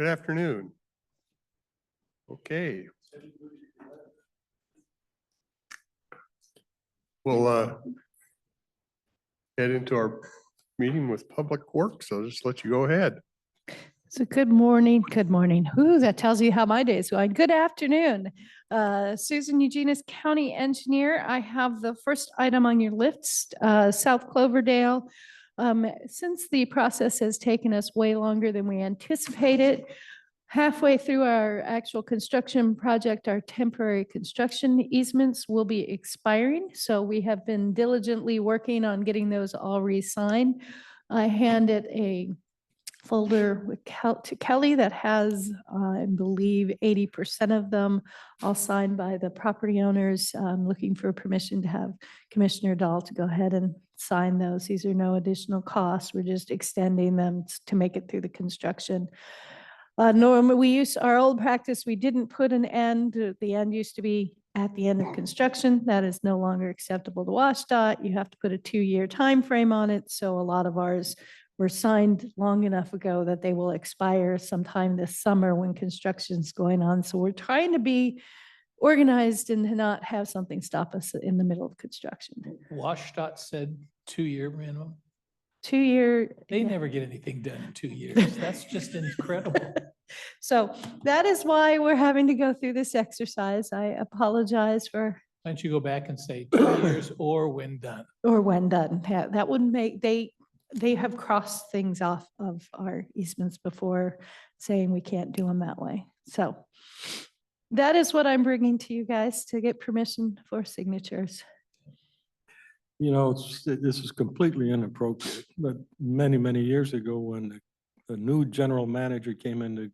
Good afternoon. Okay. We'll head into our meeting with Public Works. I'll just let you go ahead. So good morning, good morning. Ooh, that tells you how my day is going. Good afternoon. Susan Eugenius, County Engineer. I have the first item on your list, South Cloverdale. Since the process has taken us way longer than we anticipated, halfway through our actual construction project, our temporary construction easements will be expiring. So we have been diligently working on getting those all re-signed. I handed a folder to Kelly that has, I believe, 80% of them all signed by the property owners. Looking for permission to have Commissioner Dahl to go ahead and sign those. These are no additional costs. We're just extending them to make it through the construction. Normally, we use our old practice. We didn't put an end. The end used to be at the end of construction. That is no longer acceptable to WashDOT. You have to put a 2-year time frame on it. So a lot of ours were signed long enough ago that they will expire sometime this summer when construction's going on. So we're trying to be organized and to not have something stop us in the middle of construction. WashDOT said 2-year minimum. 2-year. They never get anything done in 2 years. That's just incredible. So that is why we're having to go through this exercise. I apologize for. Why don't you go back and say 2 years or when done? Or when done. Yeah, that would make, they have crossed things off of our easements before saying we can't do them that way. So that is what I'm bringing to you guys to get permission for signatures. You know, this is completely inappropriate, but many, many years ago, when the new general manager came in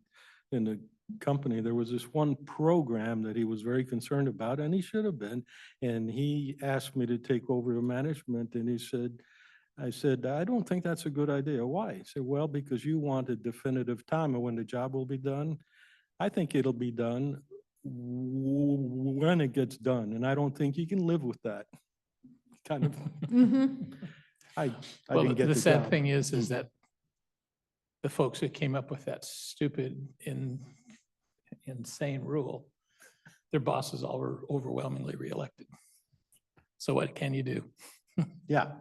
the company, there was this one program that he was very concerned about, and he should have been. And he asked me to take over the management, and I said, I don't think that's a good idea. Why? He said, well, because you want a definitive time of when the job will be done. I think it'll be done when it gets done, and I don't think you can live with that. Kind of. I Well, didn't get the sad job. thing is that the folks that came up with that stupid, insane rule, their bosses all were overwhelmingly reelected. So what can you do? Yeah.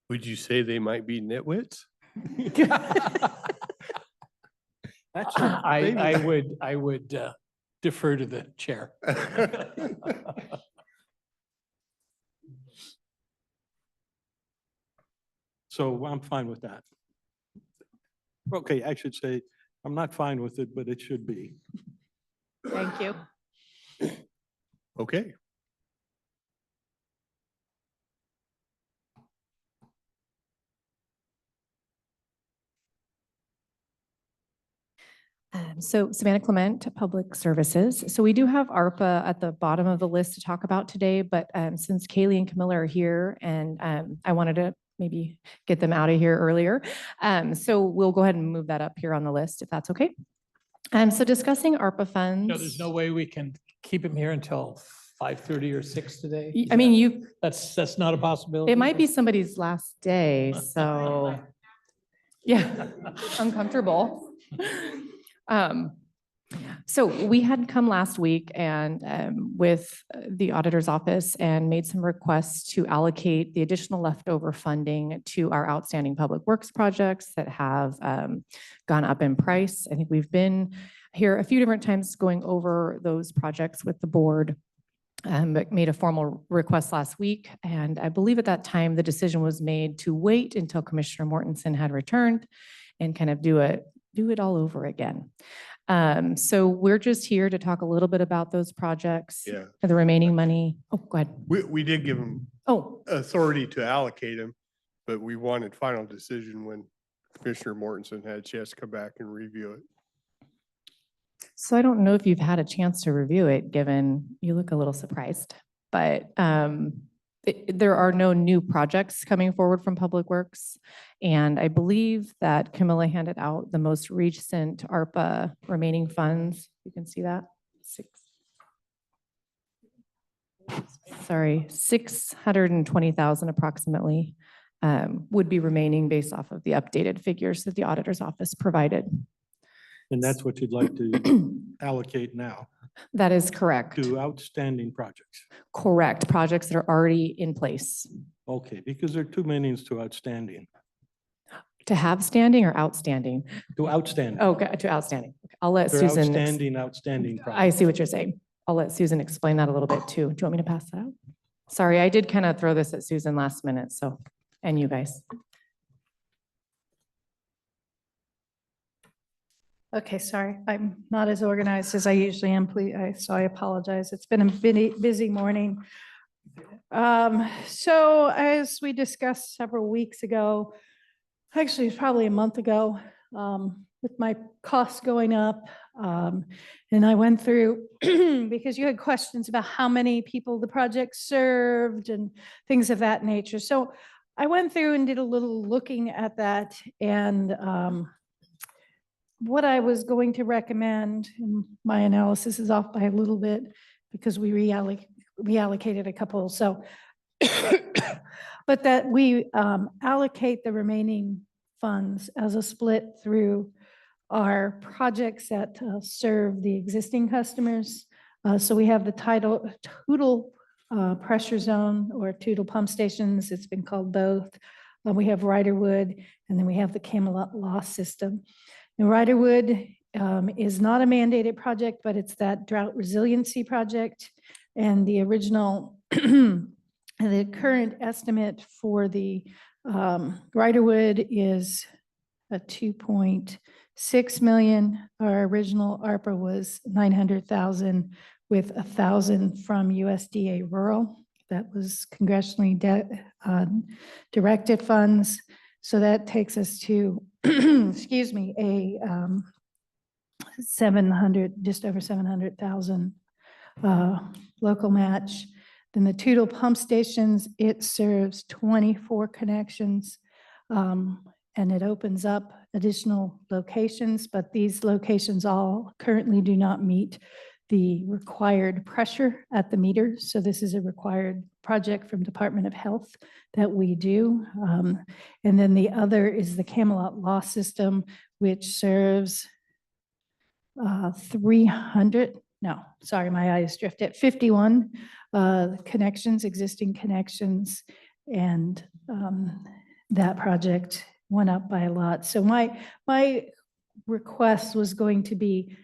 Would you say they might be nitwits? That's I would defer to the chair. So I'm fine with that. Okay, I should say, I'm not fine with it, but it should be. Thank you. Okay. So Savannah Clement, Public Services. So we do have ARPA at the bottom of the list to talk about today, but since Kaylee and Camilla are here and I wanted to maybe get them out of here earlier. So we'll go ahead and move that up here on the list if that's okay. So discussing ARPA funds. No, there's no way we can keep him here until 5:30 or 6 today. Is I mean, that's not a possibility. it might be somebody's last day, so yeah, uncomfortable. So we had come last week and with the auditor's office and made some requests to allocate the additional leftover funding to our outstanding public works projects that have gone up in price. I think we've been here a few different times going over those projects with the board. But made a formal request last week. And I believe at that time, the decision was made to wait until Commissioner Mortensen had returned and kind of do it all over again. So we're just here to talk a little bit about those projects. Yeah. The remaining money. Oh, go ahead. We did give them Oh, authority to allocate them, but we wanted final decision when Commissioner Mortensen had a chance to come back and review it. so I don't know if you've had a chance to review it, given you look a little surprised, but there are no new projects coming forward from Public Works. And I believe that Camilla handed out the most recent ARPA remaining funds. You can see that. 620,000 approximately would be remaining based off of the updated figures that the auditor's office provided. And that's what you'd like to allocate now That is correct. to outstanding projects. Correct. Projects that are already in place. Okay, because there are two meanings to outstanding. To have standing or outstanding? To outstanding. Okay, to outstanding. Okay, I'll let They're Susan. outstanding I projects. see what you're saying. I'll let Susan explain that a little bit too. Do you want me to pass that out? Sorry, I did kind of throw this at Susan last minute, so, and you guys. Okay, sorry, I'm not as organized as I usually am, so I apologize. It's been a busy morning. So as we discussed several weeks ago, actually, it's probably a month ago, with my costs going up, and I went through, because you had questions about how many people the project served and things of that nature. So I went through and did a little looking at that, and what I was going to recommend, and my analysis is off by a little bit because we reallocated a couple, so, but that we allocate the remaining funds as a split through our projects that serve the existing customers. So we have the Toutle pressure zone or Toutle pump stations. It's been called both. We have Riderwood, and then we have the Camelot Loss System. And Riderwood is not a mandated project, but it's that drought resiliency project. And the original, the current estimate for the Riderwood is a 2.6 million. Our original ARPA was 900,000 with 1,000 from USDA rural. That was congressionally directed funds. So that takes us to, excuse me, a 700, just over 700,000 local match. Then the Toutle pump stations, it serves 24 connections, and it opens up additional locations, but these locations all currently do not meet the required pressure at the meter. So this is a required project from Department of Health that we do. And then the other is the Camelot Loss System, which serves 300, no, sorry, my eyes drifted, 51 connections, existing connections. And that project went up by a lot. So my request was going to be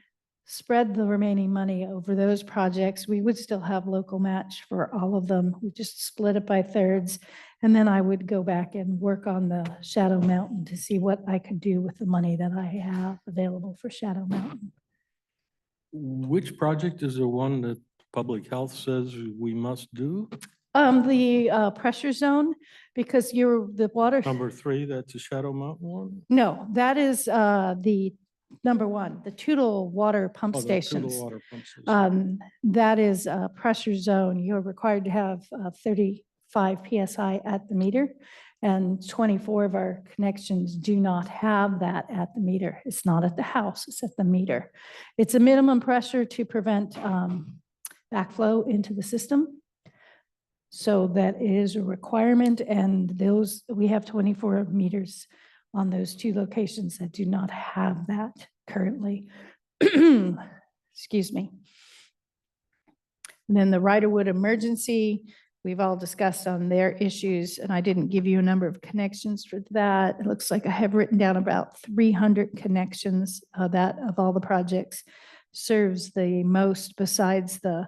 spread the remaining money over those projects. We would still have local match for all of them. We just split it by thirds. And then I would go back and work on the Shadow Mountain to see what I could do with the money that I have available for Shadow Mountain. Which project is the one that public health says we must do? The pressure zone, because the water. Number 3, that's a Shadow Mountain one? No, that is the number 1, the Toutle water pump Oh, the Toutle stations. water pump station. That is a pressure zone. You're required to have 35 PSI at the meter, and 24 of our connections do not have that at the meter. It's not at the house, it's at the meter. It's a minimum pressure to prevent backflow into the system. So that is a requirement, and those, we have 24 meters on those 2 locations that do not have that currently. Excuse me. And then the Riderwood emergency, we've all discussed on their issues, and I didn't give you a number of connections for that. It looks like I have written down about 300 connections that of all the projects serves the most besides the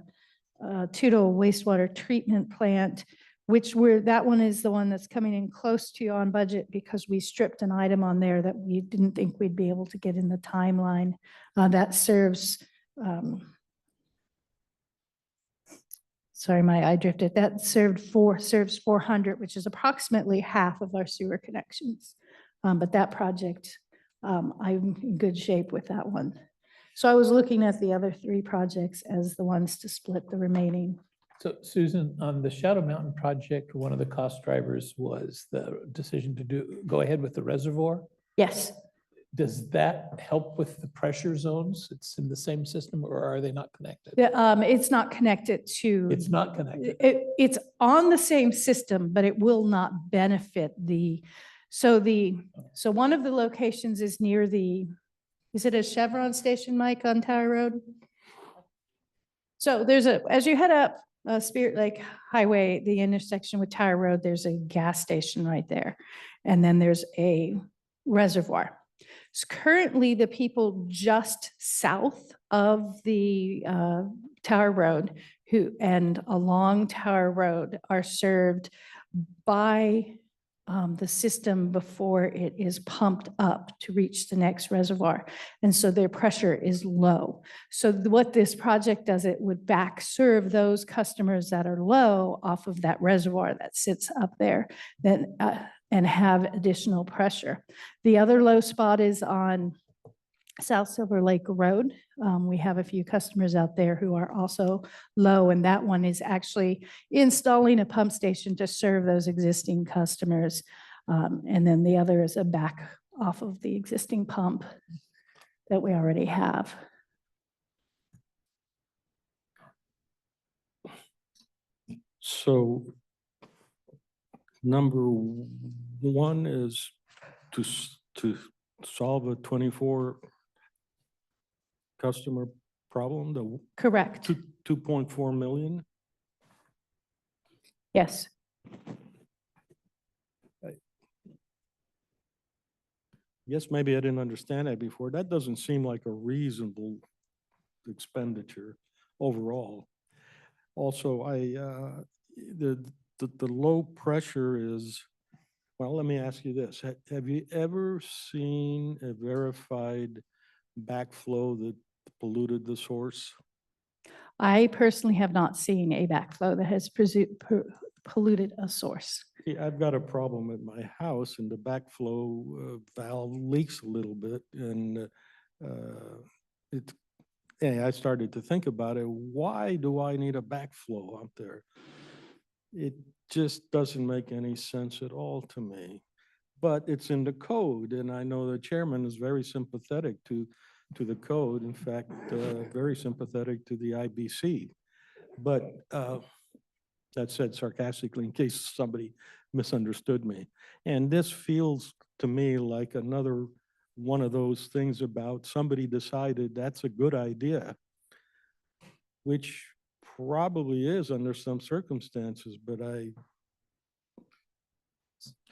Toutle wastewater treatment plant, which that one is the one that's coming in close to on budget because we stripped an item on there that we didn't think we'd be able to get in the timeline. That serves, sorry, my eye drifted. That serves 400, which is approximately half of our sewer connections. But that project, I'm in good shape with that one. So I was looking at the other 3 projects as the ones to split the remaining. So Susan, on the Shadow Mountain project, one of the cost drivers was the decision to go ahead with the reservoir. Yes. does that help with the pressure zones? It's in the same system, or are they not connected? It's not connected to. It's not connected. It's on the same system, but it will not benefit so one of the locations is near is it a Chevron station, Mike, on Tower Road? So as you head up Spirit Lake Highway, the intersection with Tower Road, there's a gas station right there. And then there's a reservoir. So currently, the people just south of the Tower Road and along Tower Road are served by the system before it is pumped up to reach the next reservoir. And so their pressure is low. So what this project does, it would back serve those customers that are low off of that reservoir that sits up there and have additional pressure. The other low spot is on South Silver Lake Road. We have a few customers out there who are also low, and that one is actually installing a pump station to serve those existing customers. And then the other is a back off of the existing pump that we already have. So number one is to solve a 24 customer problem, the Correct. 2.4 million. Yes. Yes, maybe I didn't understand that before. That doesn't seem like a reasonable expenditure overall. Also, the low pressure is, well, let me ask you this. Have you ever seen a verified backflow that polluted the source? I personally have not seen a backflow that has polluted a source. See, I've got a problem at my house and the backflow valve leaks a little bit and I started to think about it. Why do I need a backflow out there? It just doesn't make any sense at all to me. But it's in the code, and I know the chairman is very sympathetic to the code. In fact, very sympathetic to the IBC. But that said sarcastically, in case somebody misunderstood me. And this feels to me like another one of those things about somebody decided that's a good idea, which probably is under some circumstances, but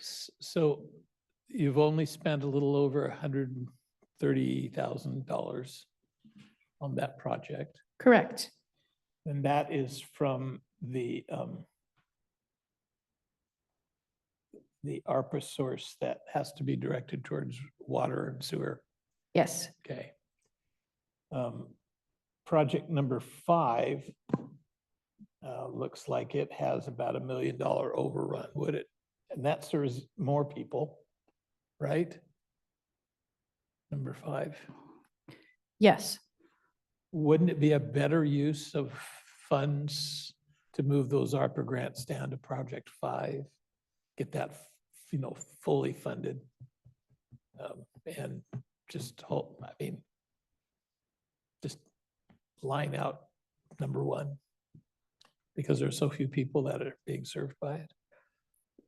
So you've only spent a little over $130,000 on that project. Correct. And that is from the ARPA source that has to be directed towards water and sewer. Yes. Okay. Project number 5 looks like it has about $1 million overrun, would it? And that serves more people, right? Number 5. Yes. Wouldn't it be a better use of funds to move those ARPA grants down to project 5? Get that, fully funded. And just hope, just line out number 1. Because there are so few people that are being served by it.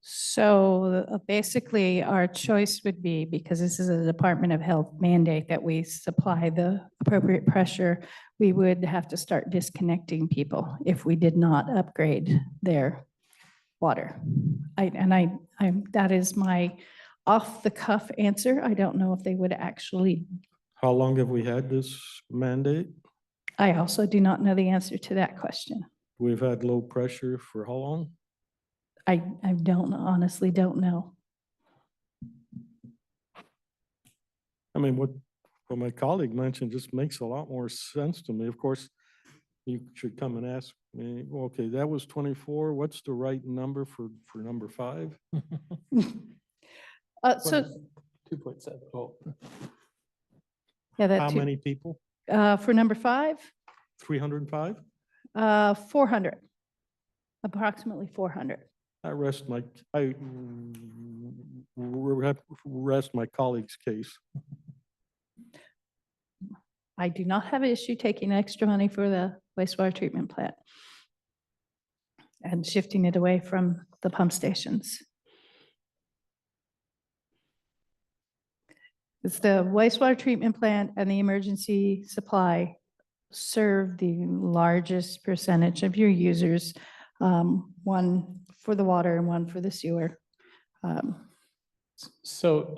So basically, our choice would be, because this is a Department of Health mandate that we supply the appropriate pressure, we would have to start disconnecting people if we did not upgrade their water. That is my off-the-cuff answer. I don't know if they would actually. how long have we had this mandate? I also do not know the answer to that question. We've had low pressure for how long? I honestly don't know. I mean, what my colleague mentioned just makes a lot more sense to me. Of course, you should come and ask me, okay, that was 24. What's the right number for number 5? So 2.7. Oh, yeah, How that many people? for number 5, 305? 400, approximately 400. I rest my colleague's case. I do not have an issue taking extra money for the wastewater treatment plant and shifting it away from the pump stations. It's the wastewater treatment plant and the emergency supply serve the largest percentage of your users, one for the water and one for the sewer. So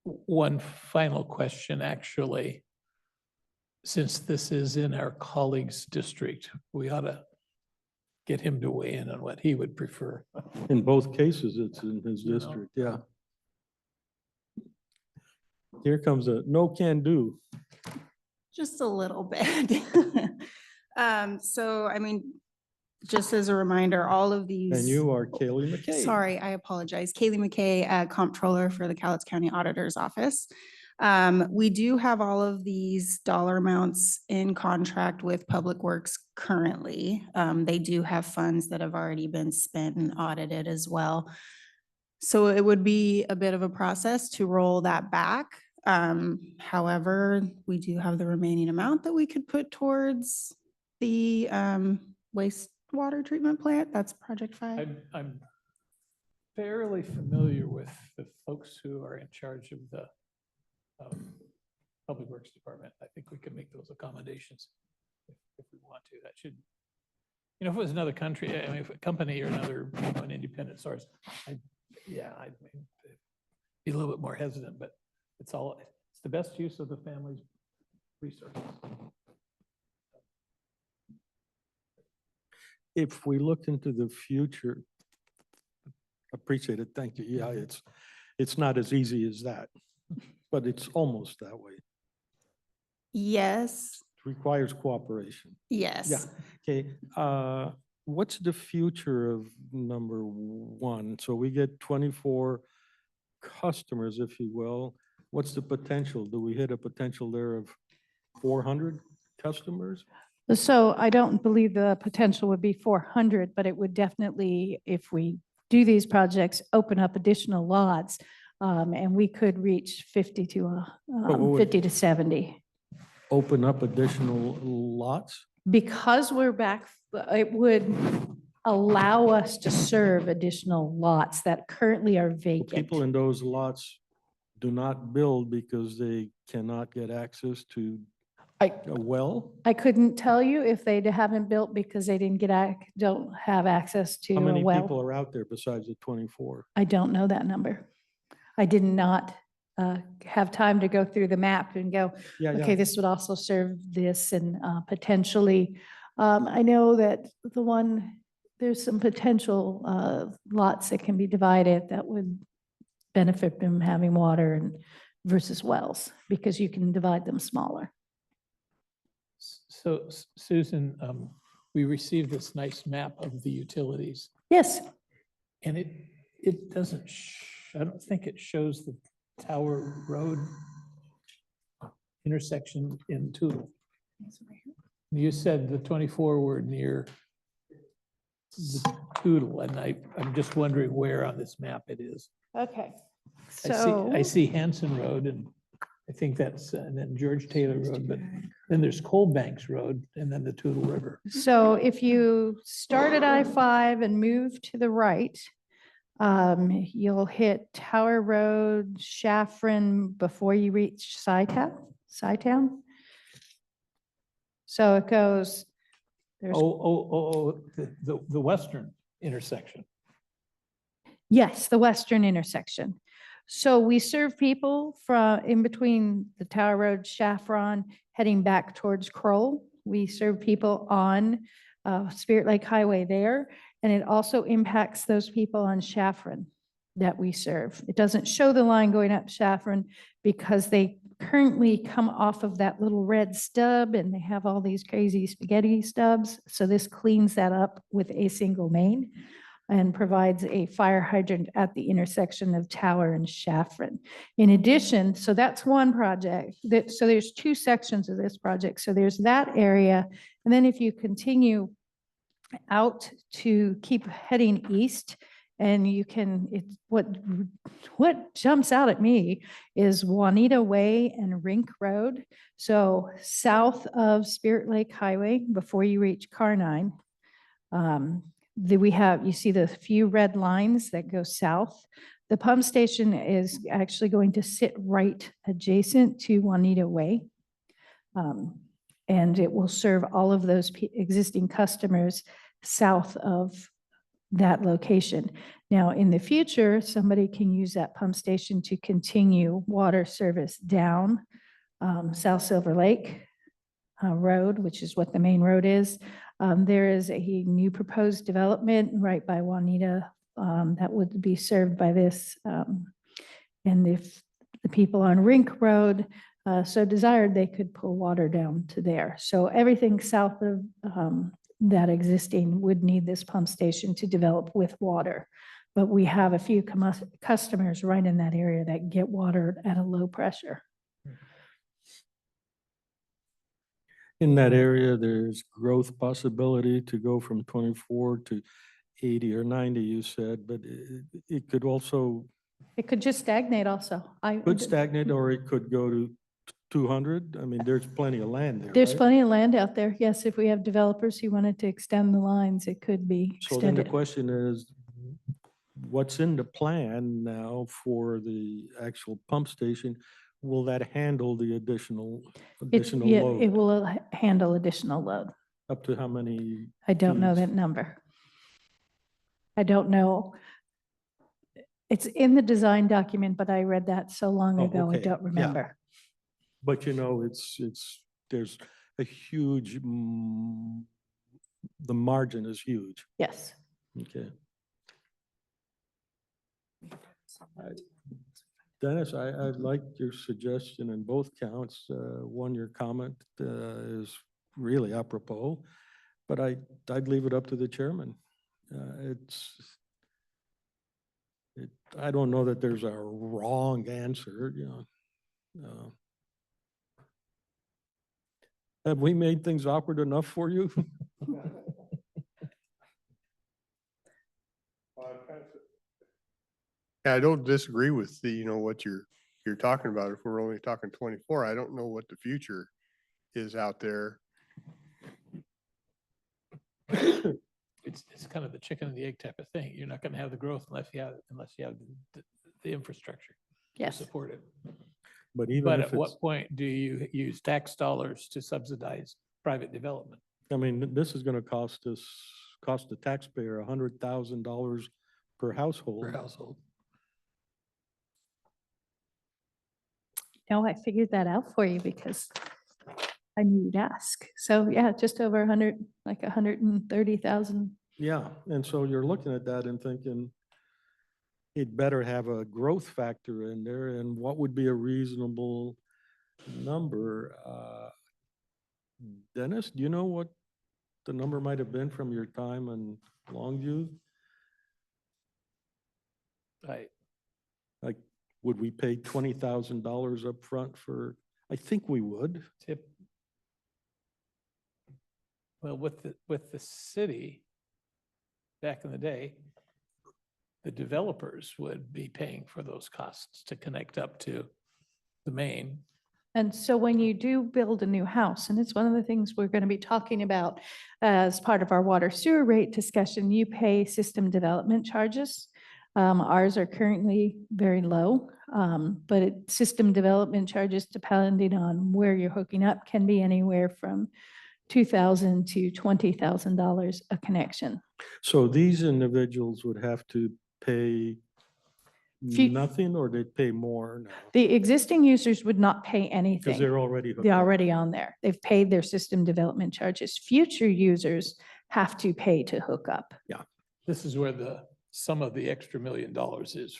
one final question, actually. Since this is in our colleague's district, we ought to get him to weigh in on what he would prefer. In both cases, it's in his You know. district, yeah. Here comes a no can do. Just a little bit. So, I mean, just as a reminder, all of these. And you are Kaylee McKay. Sorry, I apologize. Kaylee McKay, Comptroller for the Cowlitz County Auditor's Office. We do have all of these dollar amounts in contract with Public Works currently. They do have funds that have already been spent and audited as well. So it would be a bit of a process to roll that back. However, we do have the remaining amount that we could put towards the wastewater treatment plant. That's Project 5. I'm fairly familiar with the folks who are in charge of the Public Works Department. I think we can make those accommodations if we want to. That should, you know, if it was another country, I mean, if a company or another, you know, an independent source, I'd be a little bit more hesitant, but it's the best use of the family's resources. If we look into the future, appreciate it, thank you. Yeah, it's not as easy as that, but it's almost that way. Yes, It requires cooperation. yes. Okay, what's the future of number one? So we get 24 customers, if you will. What's the potential? Do we hit a potential there of 400 customers? So I don't believe the potential would be 400, but it would definitely, if we do these projects, open up additional lots. And we could reach 50 to wait. 50 to 70. Open up additional lots? Because we're back, it would allow us to serve additional lots that currently are Well, vacant. people in those lots do not build because they cannot get access to I- a well? I couldn't tell you if they haven't built because they didn't don't have access to How a many people well. are out there besides the 24? I don't know that number. I did not have time to go through the map and go, Yeah, okay, this would also serve this and potentially. I know that there's some potential lots that can be divided that would benefit from having water and versus wells, because you can divide them smaller. So Susan, we received this nice map of the utilities, Yes, and it doesn't, I don't think it shows the Tower Road intersection in Tootle. You said the 24 were near the Tootle, and I'm just wondering where on this map it is. okay. I see Hanson Road, and I think that's, and then George Taylor Road, but then there's Cold Banks Road, and then the Tootle River. So if you start at I-5 and move to the right, you'll hit Tower Road, Shaffron before you reach Scytown. So it goes, there's, The western intersection. yes, the western intersection. So we serve people from in between the Tower Road, Shaffron, heading back towards Kroll. We serve people on Spirit Lake Highway there, and it also impacts those people on Shaffron that we serve. It doesn't show the line going up Shaffron because they currently come off of that little red stub and they have all these crazy spaghetti stubs. So this cleans that up with a single main and provides a fire hydrant at the intersection of Tower and Shaffron. In addition, so that's one project. So there's two sections of this project. So there's that area. And then if you continue out to keep heading east, And you can, it's what jumps out at me is Juanita Way and Rink Road. So south of Spirit Lake Highway, before you reach Carnine, you see the few red lines that go south. The pump station is actually going to sit right adjacent to Juanita Way. And it will serve all of those existing customers south of that location. Now, in the future, somebody can use that pump station to continue water service down South Silver Lake Road, which is what the main road is. There is a new proposed development right by Juanita that would be served by this. And if the people on Rink Road so desired, they could pull water down to there. So everything south of that existing would need this pump station to develop with water. But we have a few customers right in that area that get water at a low pressure. In that area, there's growth possibility to go from 24 to 80 or 90, you said, but it could also, It could just stagnate also. could stagnate or it could go to 200. I mean, there's plenty of land there, There's right? plenty of land out there. Yes, if we have developers who wanted to extend the lines, it could be So then the extended. question is, what's in the plan now for the actual pump station? Will that handle the additional Yeah, it load? will handle additional load. Up to how many? I don't know Fees. that number. I don't know. It's in the design document, but I read that so long Oh, ago, I okay. don't Yeah. remember. But you know, there's a huge, the margin is huge. Yes. Okay. Dennis, I like your suggestion in both counts. One, your comment is really apropos, but I'd leave it up to the chairman. I don't know that there's a wrong answer, you know. Have we made things awkward enough for you? Yeah, I don't disagree with what you're talking about. If we're only talking 24, I don't know what the future is out there. It's kind of the chicken and the egg type of thing. You're not going to have the growth unless you have the infrastructure to Yes. support it. But even But if at it's, what point do you use tax dollars to subsidize private development I mean, this is gonna cost the taxpayer $100,000 per household. per household? No, I figured that out for you because I knew you'd ask. So yeah, just over 100, like 130,000. Yeah, and so you're looking at that and thinking, it better have a growth factor in there, and what would be a reasonable number? Dennis, do you know what the number might have been from your time in Longview? Right. Like, would we pay $20,000 up front for, I think we would. Tip. Well, with the city, back in the day, the developers would be paying for those costs to connect up to the main. And so when you do build a new house, and it's one of the things we're going to be talking about as part of our water sewer rate discussion, you pay system development charges. Ours are currently very low, but system development charges, depending on where you're hooking up, can be anywhere from $2,000 to $20,000 a connection. So these individuals would have to pay Few- nothing, or they'd pay more now? The existing users would not pay Because anything. they're already hooked They're up. already on there. They've paid their system development charges. Future users have to pay to hook up. This is where some of the extra $1 million is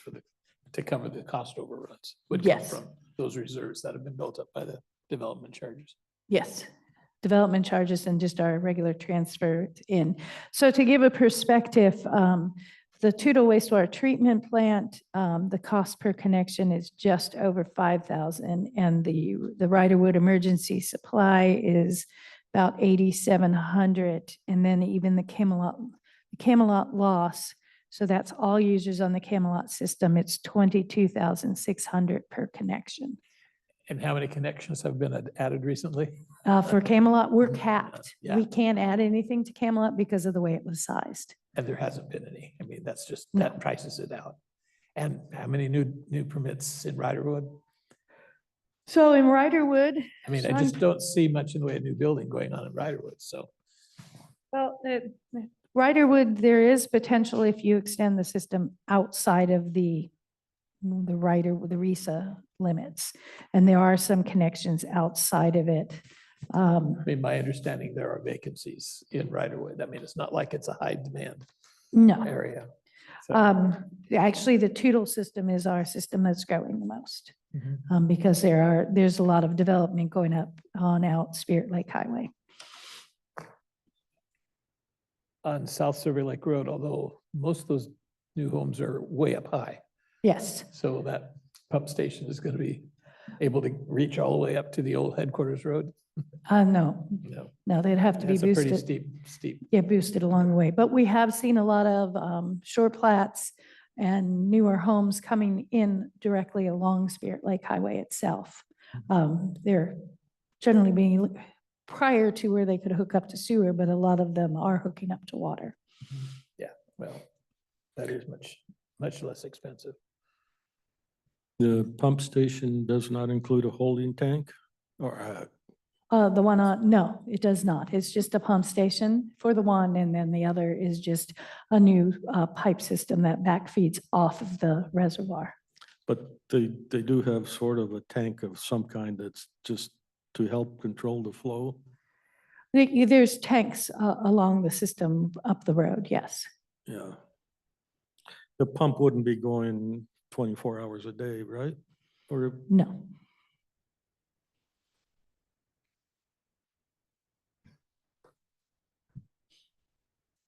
to cover the cost overruns. Would come Yes. from those reserves that have been built up by the development charges. Yes, development charges and just our regular transfer in. So to give a perspective, the Toutle wastewater treatment plant, the cost per connection is just over 5,000, and the Riderwood emergency supply is about 8,700, and then even the Camelot loss So that's all users on the Camelot system. It's 22,600 per connection. And how many connections have been added recently? For Camelot, we're capped. Yeah. We can't add anything to Camelot because of the way it was sized. And there hasn't been any. I mean, that's just, No. that prices it out. And how many new permits in Riderwood? So in Riderwood, I mean, I Sean- just don't see much in the way of new building going on in Riderwood, so. well, Riderwood, there is potential if you extend the system outside of the RISA limits. And there are some connections outside of it. I mean, my understanding, there are vacancies in Riderwood. I mean, it's not like it's a high demand No. area. So, Actually, the Tootle system is our system that's growing the most. mhm. Because there's a lot of development going up on out Spirit Lake Highway. On South Silver Lake Road, although most of those new homes are way up high. Yes, So that pump station is going to be able to reach all the way up to the old headquarters road. no, No, no, they'd have to be that's a pretty boosted. steep. Yeah, boosted along the way. But we have seen a lot of shore plats and newer homes coming in directly along Spirit Lake Highway itself. They're generally being prior to where they could hook up to sewer, but a lot of them are hooking up to water. Yeah, well, that is much less expensive. The pump station does not include a holding tank or The one on, no, it does not. It's just a pump station for the one, and then the other is just a new pipe system that backfeeds off of the reservoir. but they do have sort of a tank of some kind that's just to help control the flow. There's tanks along the system up the road, yes. Yeah. The pump wouldn't be going 24 hours a day, right? Or No.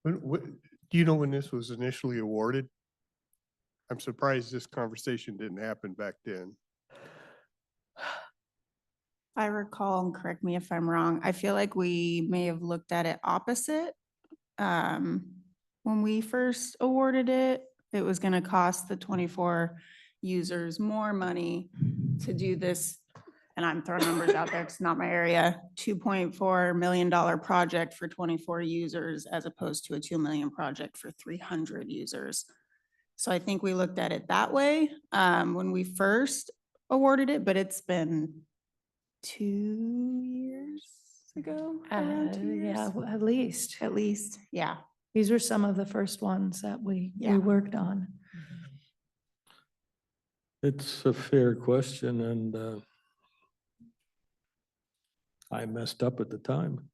Do you know when this was initially awarded? I'm surprised this conversation didn't happen back then. I recall, and correct me if I'm wrong, I feel like we may have looked at it opposite. When we first awarded it, it was gonna cost the 24 users more money to do this. And I'm throwing numbers out there, it's not my area, $2.4 million project for 24 users as opposed to a 2 million project for 300 users. So I think we looked at it that way when we first awarded it, but it's been 2 years ago. Around 2 years. Yeah, at least. At least, yeah. These were some of the first ones that we Yeah. worked on. it's a fair question and I messed up at the time.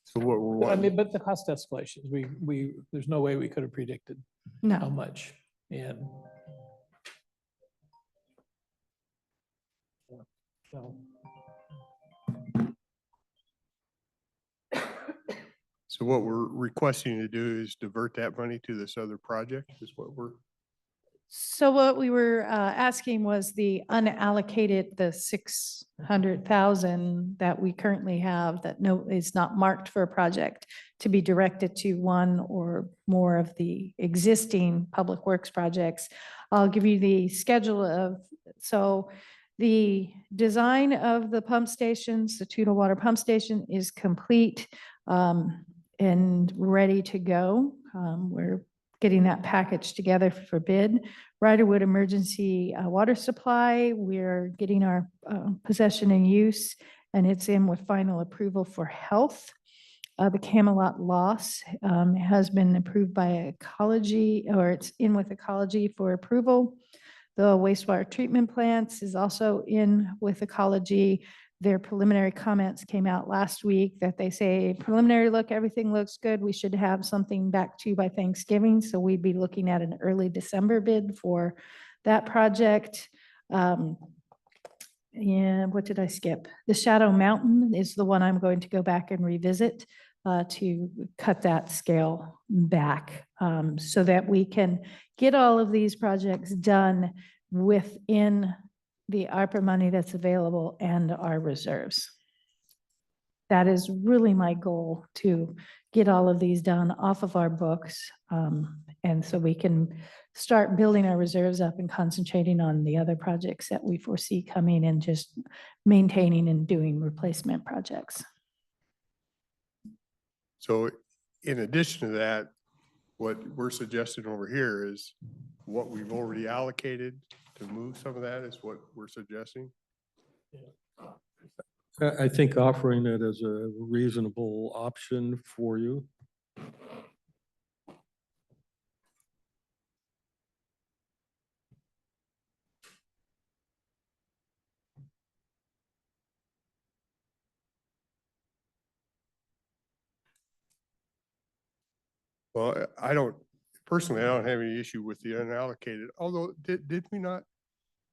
So what we're I mean, wanting, but the cost escalations, there's no way we could have predicted how No, much. And so, so what we're requesting to do is divert that money to this other project is what we're, so what we were asking was the unallocated, the 600,000 that we currently have that is not marked for a project to be directed to one or more of the existing public works projects. I'll give you the schedule of, so the design of the pump stations, the Tootle Water Pump Station is complete and ready to go. We're getting that package together for bid. Riderwood Emergency Water Supply, we're getting our possession and use, and it's in with final approval for health. The Camelot loss has been approved by Ecology, or it's in with Ecology for approval. The wastewater treatment plants is also in with Ecology. Their preliminary comments came out last week that they say preliminary look, everything looks good. We should have something back to you by Thanksgiving. So we'd be looking at an early December bid for that project. And what did I skip? The Shadow Mountain is the one I'm going to go back and revisit to cut that scale back so that we can get all of these projects done within the ARPA money that's available and our reserves. that is really my goal, to get all of these done off of our books. And so we can start building our reserves up and concentrating on the other projects that we foresee coming and just maintaining and doing replacement projects. So in addition to that, what we're suggesting over here is what we've already allocated to move some of that is what we're suggesting. I think offering it as a reasonable option for you. Well, I don't, personally, I don't have any issue with the unallocated, although did we not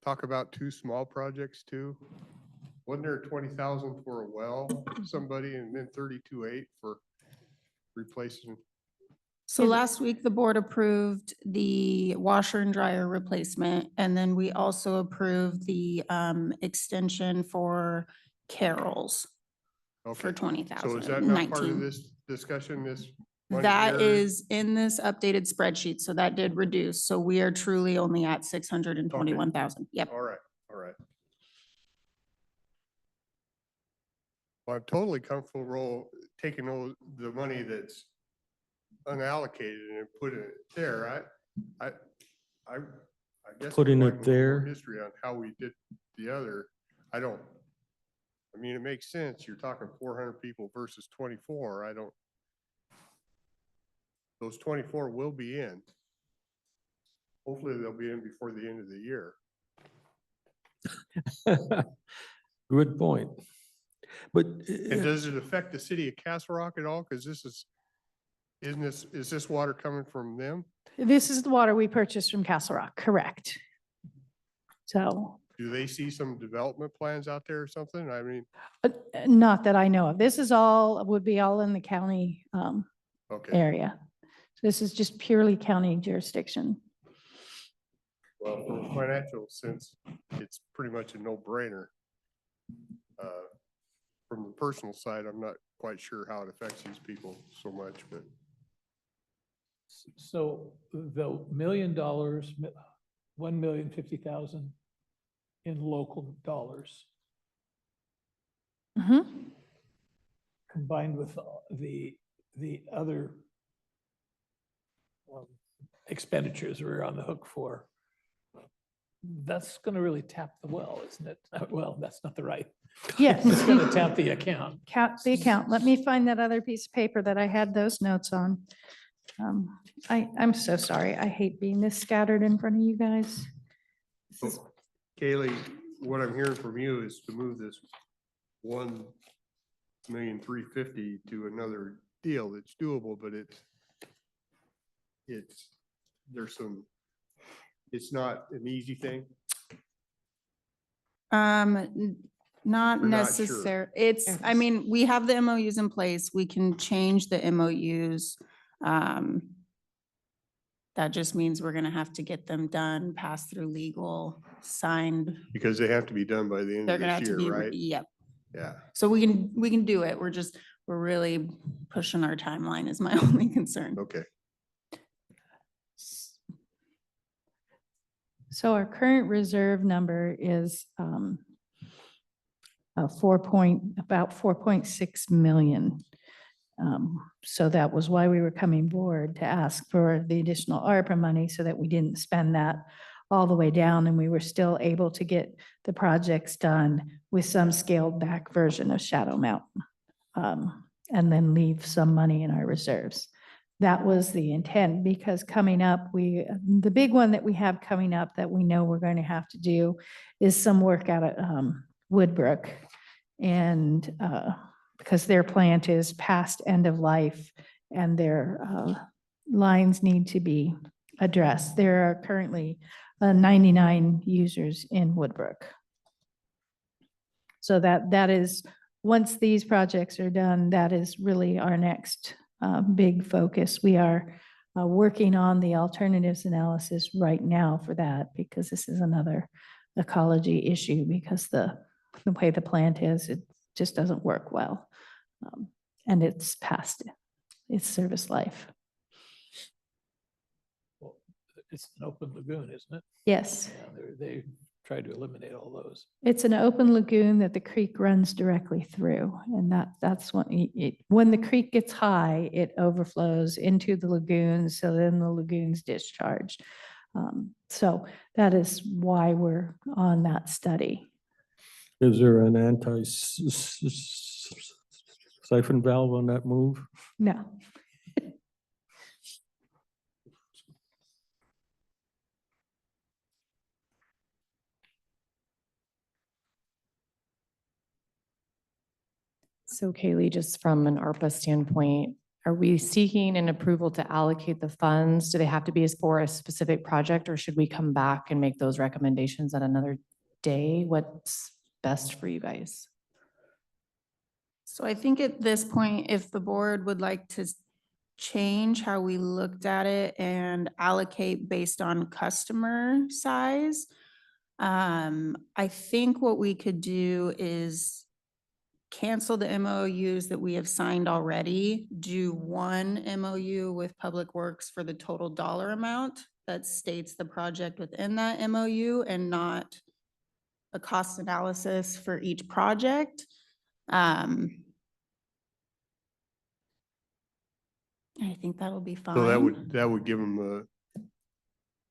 talk about two small projects too? Wasn't there 20,000 for a well, somebody, and then 32.8 for replacing? So last week, the board approved the washer and dryer replacement, and then we also approved the extension for Carol's for Okay. 20,000. So is that not part of 19. this discussion, this? money That here? is in this updated spreadsheet, so that did reduce. So we are truly only at 621,000. Yep. All right, all right. Well, I'm totally comfortable taking the money that's unallocated and putting it there. I guess. I'd Putting like it a little more there. History on how we did the other. I mean, it makes sense. You're talking 400 people versus 24. Those 24 will be in. Hopefully they'll be in before the end of the year. Good point. But And does it affect the city of Castle Rock at all? Because is this water coming from them? This is the water we purchased from Castle Rock, correct? So, Do they see some development plans out there or something? I mean, not that I know of. This is all, would be all in the county okay, area. So this is just purely county jurisdiction. well, from a financial sense, it's pretty much a no-brainer. From the personal side, I'm not quite sure how it affects these people so much, but So the $1 million, 1,050,000 in local dollars Mhm. combined with the other expenditures we're on the hook for, that's going to really tap the well, isn't it? Well, that's not the right. Yes. It's going to tap the account. Count the account. Let me find that other piece of paper that I had those notes on. I'm so sorry. I hate being this scattered in front of you guys. This is- so, Kaylee, what I'm hearing from you is to move this 1,350,000 to another deal that's doable, but it's not an easy thing. Not We're not sure. necessary. I mean, we have the MOUs in place. We can change the MOUs. That just means we're gonna have to get them done, passed through legal, signed. Because they have to be done by the end They're of gonna have this to year, be, right? yep. Yeah. So we can do it. We're really pushing our timeline is my only concern. Okay. So our current reserve number is about 4.6 million. So that was why we were coming forward to ask for the additional ARPA money so that we didn't spend that all the way down and we were still able to get the projects done with some scaled back version of Shadow Mountain. And then leave some money in our reserves. That was the intent because coming up, the big one that we have coming up that we know we're going to have to do is some work out at Woodbrook. And because their plant is past end of life and their lines need to be addressed. There are currently 99 users in Woodbrook. So that is, once these projects are done, that is really our next big focus. We are working on the alternatives analysis right now for that because this is another ecology issue because the way the plant is, it just doesn't work well. And it's past its service life. Well, it's an open lagoon, isn't it? Yes, Yeah, they tried to eliminate all those. it's an open lagoon that the creek runs directly through. And that's when the creek gets high, it overflows into the lagoon. So then the lagoon's discharged. So that is why we're on that study. Is there an siphon valve on that move? No. So Kaylee, just from an ARPA standpoint, are we seeking an approval to allocate the funds? Do they have to be for a specific project, or should we come back and make those recommendations at another day? What's best for you guys? So I think at this point, if the board would like to change how we looked at it and allocate based on customer size, I think what we could do is cancel the MOUs that we have signed already, do one MOU with Public Works for the total dollar amount that states the project within that MOU and not a cost analysis for each project. I think that'll be fine. So that would give them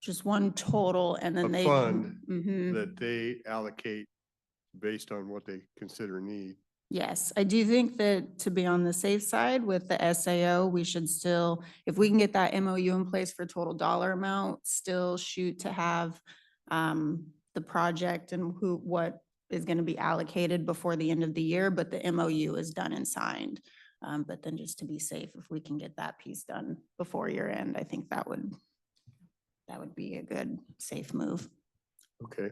Just one total and then a they. fund Mhm. that they allocate based on what they consider need. Yes, I do think that to be on the safe side with the SAO, we should still, if we can get that MOU in place for total dollar amount, still shoot to have the project and what is going to be allocated before the end of the year, but the MOU is done and signed. But then just to be safe, if we can get that piece done before year end, I think that would be a good, safe move. Okay.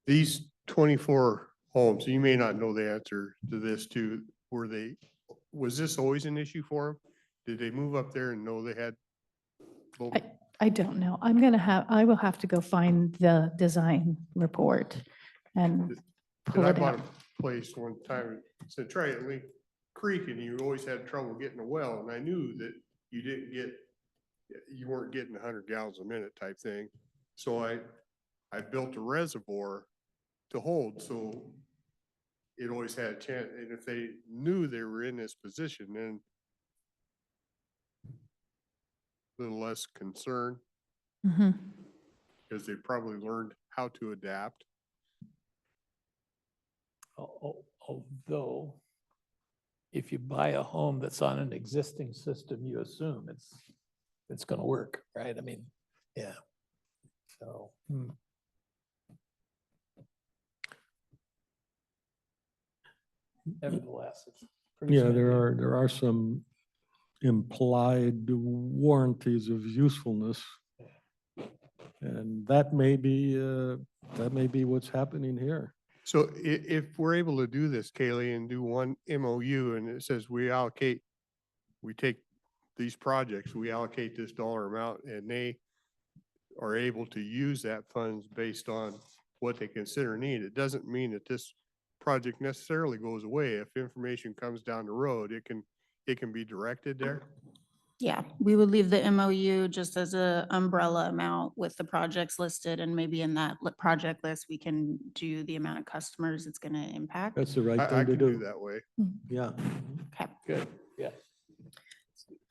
These 24 homes, you may not know the answer to this too. Was this always an issue for them? Did they move up there and know they had? both? I don't know. I will have to go find the design report and Cause pull I it bought out. a place one time, said try it at Link Creek, and you always had trouble getting a well, and I knew that you weren't getting 100 gallons a minute type thing. So I built a reservoir to hold, so it always had a chance, and if they knew they were in this position, then a little less concern, Mhm. because they probably learned how to adapt. Although, if you buy a home that's on an existing system, you assume it's gonna work, right? I mean, yeah. So. Nevertheless, it's pretty. Yeah, spendy. there are some implied warranties of usefulness. And that may be what's happening here. So if we're able to do this, Kaylee, and do one MOU and it says we take these projects, we allocate this dollar amount and they are able to use that funds based on what they consider need, it doesn't mean that this project necessarily goes away. If information comes down the road, it can be directed there. Yeah, we would leave the MOU just as a umbrella amount with the projects listed, and maybe in that project list, we can do the amount of customers it's going to impact. That's the right I thing to can do do. that way. Yeah. Okay. Good, yeah.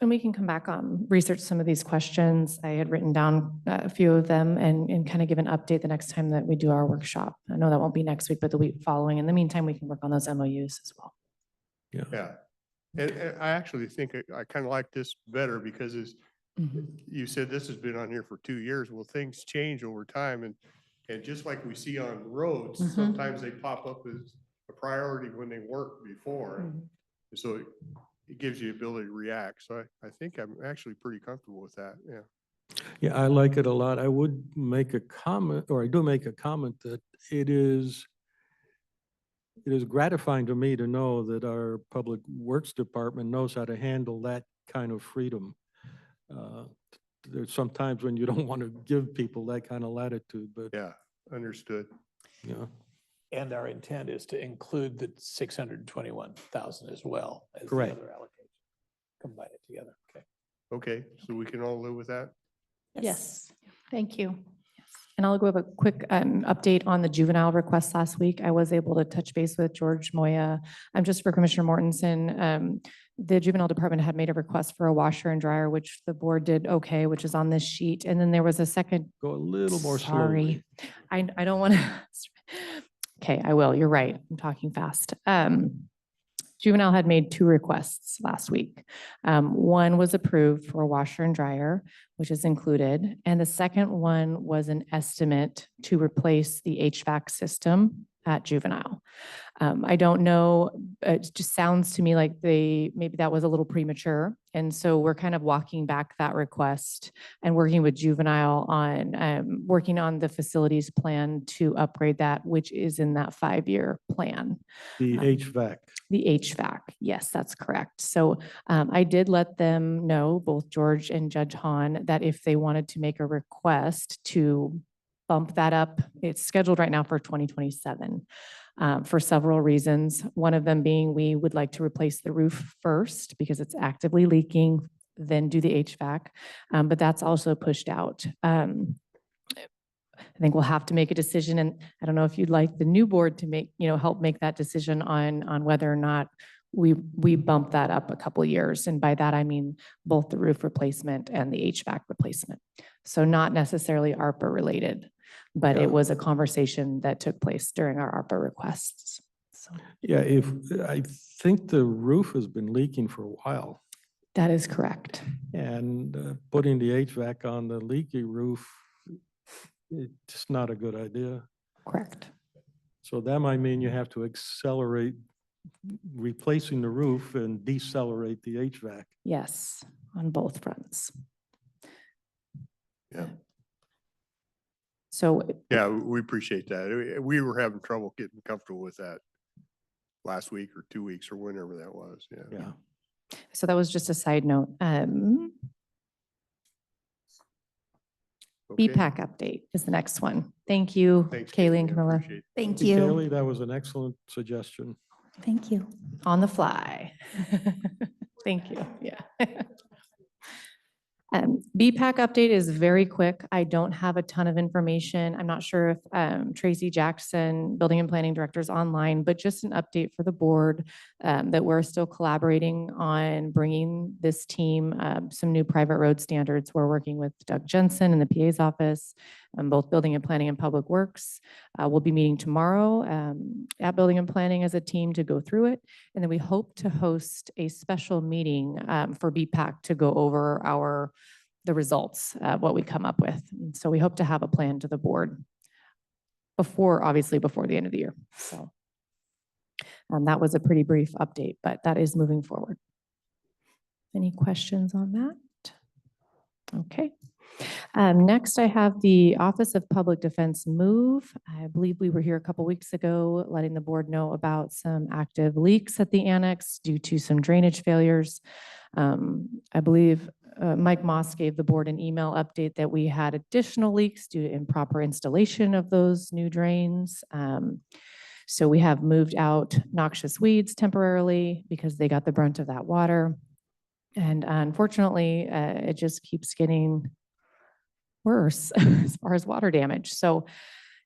And we can come back, research some of these questions. I had written down a few of them and kind of give an update the next time that we do our workshop. I know that won't be next week, but the week following. In the meantime, we can work on those MOUs as well. Yeah. And I actually think I kind of like this better because you said this has been on here for 2 years. Well, things change over time and just like we see on roads, Mhm. sometimes they pop up as a priority when they weren't before. So it gives you ability to react. So I think I'm actually pretty comfortable with that. Yeah. Yeah, I like it a lot. I would make a comment, or I do make a comment that it is gratifying to me to know that our Public Works Department knows how to handle that kind of freedom. There's sometimes when you don't want to give people that kind of latitude, but Yeah. Understood. yeah. And our intent is to include the 621,000 as well as the Correct. other allocation. Combine it together, okay. Okay, so we can all live with that? Yes, thank you. And I'll give a quick update on the juvenile request last week. I was able to touch base with George Moya. Just for Commissioner Mortensen, the juvenile department had made a request for a washer and dryer, which the board did okay, which is on this sheet. And then there was a second. Go a little more Sorry. slowly. I don't want to. Okay, I will. You're right. I'm talking fast. Juvenile had made two requests last week. One was approved for a washer and dryer, which is included. And the second one was an estimate to replace the HVAC system at juvenile. I don't know, it just sounds to me like maybe that was a little premature. And so we're kind of walking back that request and working with juvenile on, working on the facilities plan to upgrade that, which is in that 5-year plan. The HVAC. The HVAC, yes, that's correct. So I did let them know, both George and Judge Hahn, that if they wanted to make a request to bump that up, it's scheduled right now for 2027 for several reasons. One of them being we would like to replace the roof first because it's actively leaking, then do the HVAC, but that's also pushed out. I think we'll have to make a decision, and I don't know if you'd like the new board to make, help make that decision on whether or not we bump that up a couple of years. And by that, I mean both the roof replacement and the HVAC replacement. So not necessarily ARPA related, but Yeah. it was a conversation that took place during our ARPA requests. So Yeah, I think the roof has been leaking for a while, that is correct. and putting the HVAC on the leaky roof, it's not a good idea. Correct. So that might mean you have to accelerate replacing the roof and decelerate the HVAC. Yes, on both fronts. Yeah. So Yeah, we appreciate that. We were having trouble getting comfortable with that last week or 2 weeks or whenever that was, yeah. Yeah. So that was just a side note. Okay. BPAC update is the next one. Thank you, Thanks, Kaylee and I Camilla. appreciate it. Thank Hey, you. Kelly, that was an excellent suggestion. Thank you. On the fly. Thank you, yeah. BPAC update is very quick. I don't have a ton of information. I'm not sure if Tracy Jackson, Building and Planning Director, is online, but just an update for the board that we're still collaborating on bringing this team some new private road standards. We're working with Doug Jensen in the PA's office, both Building and Planning and Public Works. We'll be meeting tomorrow at Building and Planning as a team to go through it. And then we hope to host a special meeting for BPAC to go over the results, what we come up with. And so we hope to have a plan to the board obviously before the end of the year. So that was a pretty brief update, but that is moving forward. Any questions on that? Okay. Next, I have the Office of Public Defense move. I believe we were here a couple weeks ago, letting the board know about some active leaks at the annex due to some drainage failures. I believe Mike Moss gave the board an email update that we had additional leaks due to improper installation of those new drains. So we have moved out noxious weeds temporarily because they got the brunt of that water. And unfortunately, it just keeps getting worse as far as water damage. So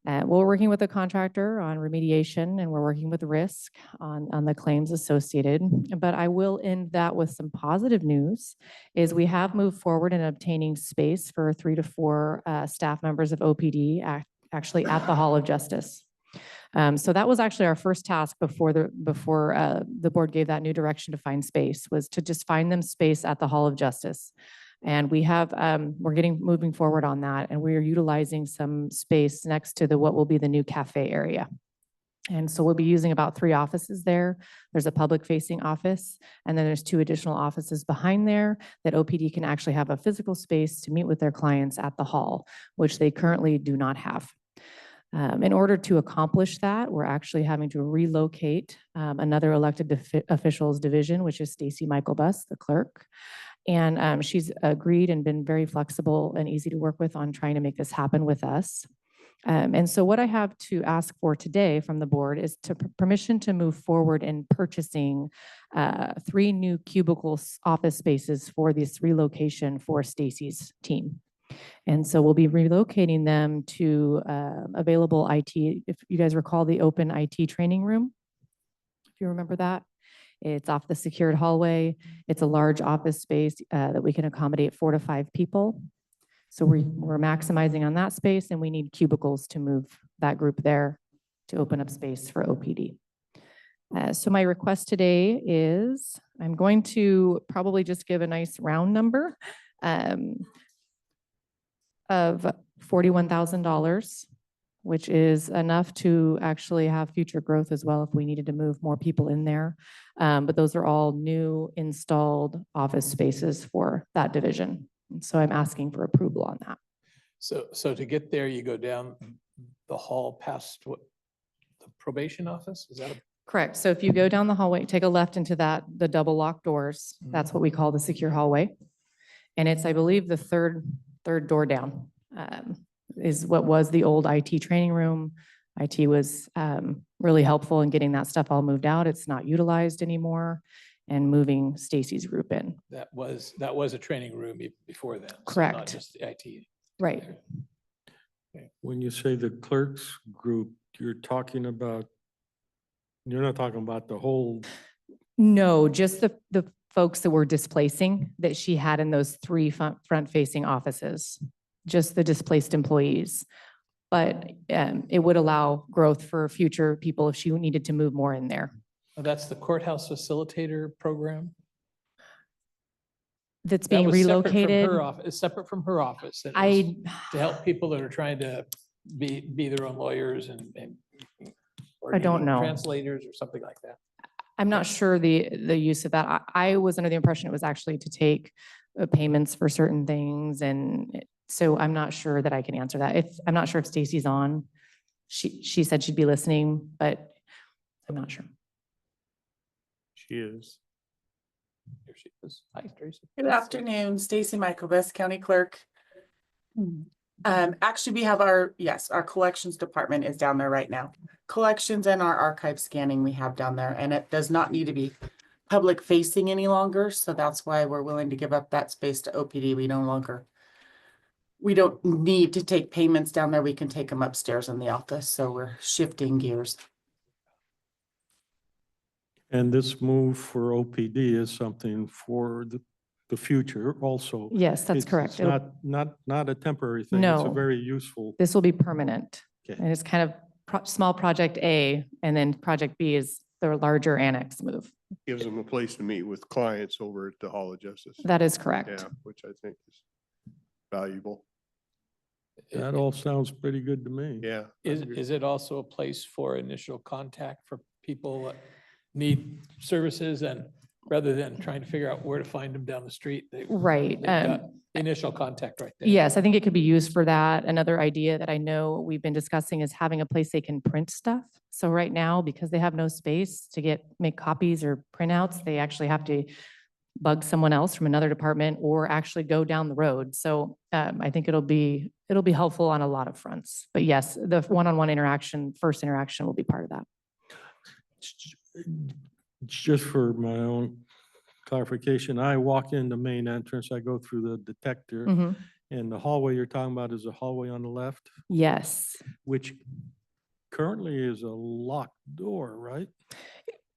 we're working with the contractor on remediation, and we're working with risk on the claims associated. But I will end that with some positive news, is we have moved forward in obtaining space for 3 to 4 staff members of OPD actually at the Hall of Justice. So that was actually our first task before the board gave that new direction to find space, was to just find them space at the Hall of Justice. And we have, we're moving forward on that, and we are utilizing some space next to what will be the new cafe area. And so we'll be using about 3 offices there. There's a public facing office, and then there's 2 additional offices behind there that OPD can actually have a physical space to meet with their clients at the hall, which they currently do not have. In order to accomplish that, we're actually having to relocate another elected officials division, which is Stacy Michaelbus, the clerk. And she's agreed and been very flexible and easy to work with on trying to make this happen with us. And so what I have to ask for today from the board is to permission to move forward in purchasing 3 new cubicles office spaces for this relocation for Stacy's team. And so we'll be relocating them to available IT. If you guys recall the open IT training room, if you remember that, it's off the secured hallway. It's a large office space that we can accommodate 4 to 5 people. So we're maximizing on that space, and we need cubicles to move that group there to open up space for OPD. So my request today is, I'm going to probably just give a nice round number of $41,000, which is enough to actually have future growth as well if we needed to move more people in there. But those are all new installed office spaces for that division. And so I'm asking for approval on that. So to get there, you go down the hall past what, the probation office? Is that a? Correct. So if you go down the hallway, take a left into the double locked doors, that's what we call the secure hallway. And it's, I believe, the third door down is what was the old IT training room. IT was really helpful in getting that stuff all moved out. It's not utilized anymore, and moving Stacy's group in. That was a training room before then. so Not Correct. just the IT. Right. When you say the clerks group, you're not talking about the whole, No, just the folks that we're displacing that she had in those 3 front-facing offices, just the displaced employees. But it would allow growth for future people if she needed to move more in there. Oh, that's the courthouse facilitator program? That's That being was separate from relocated. her office. It's separate from her office. and it was I, To help people that are trying to be their own lawyers or I don't needing know. translators or something like that. I'm not sure the use of that. I was under the impression it was actually to take payments for certain things. And so I'm not sure that I can answer that. I'm not sure if Stacy's on. She said she'd be listening, but I'm not sure. She is. Here she is. Hi, Tracy. Good afternoon, Stacy Michaelbus, County Clerk. Actually, we have our collections department is down there right now. Collections and our archive scanning we have down there, and it does not need to be public facing any longer. So that's why we're willing to give up that space to OPD. We don't need to take payments down there. We can take them upstairs in the office. So we're shifting gears. and this move for OPD is something for the future also. Yes, that's It's correct. It'll- not a temporary thing. It's a No. very useful. This will be permanent. Okay. And it's kind of small project A, and then project B is the larger annex move. Gives them a place to meet with clients over at the Hall of Justice. That is correct. Yeah, which I think is valuable. That all sounds pretty good to me. Yeah. I Is, agree. is it also a place for initial contact for people that need services, and rather than trying to figure out where to find them down the street? Right. they've got Initial contact right there. Yes, I think it could be used for that. Another idea that I know we've been discussing is having a place they can print stuff. So right now, because they have no space to make copies or printouts, they actually have to bug someone else from another department or actually go down the road. So I think it'll be helpful on a lot of fronts. But yes, the one-on-one interaction, first interaction will be part of that. Just for my own clarification, I walk in the main entrance, I go through the detector, Mhm. and the hallway you're talking about is the hallway on the left, Yes. which currently is a locked door, right?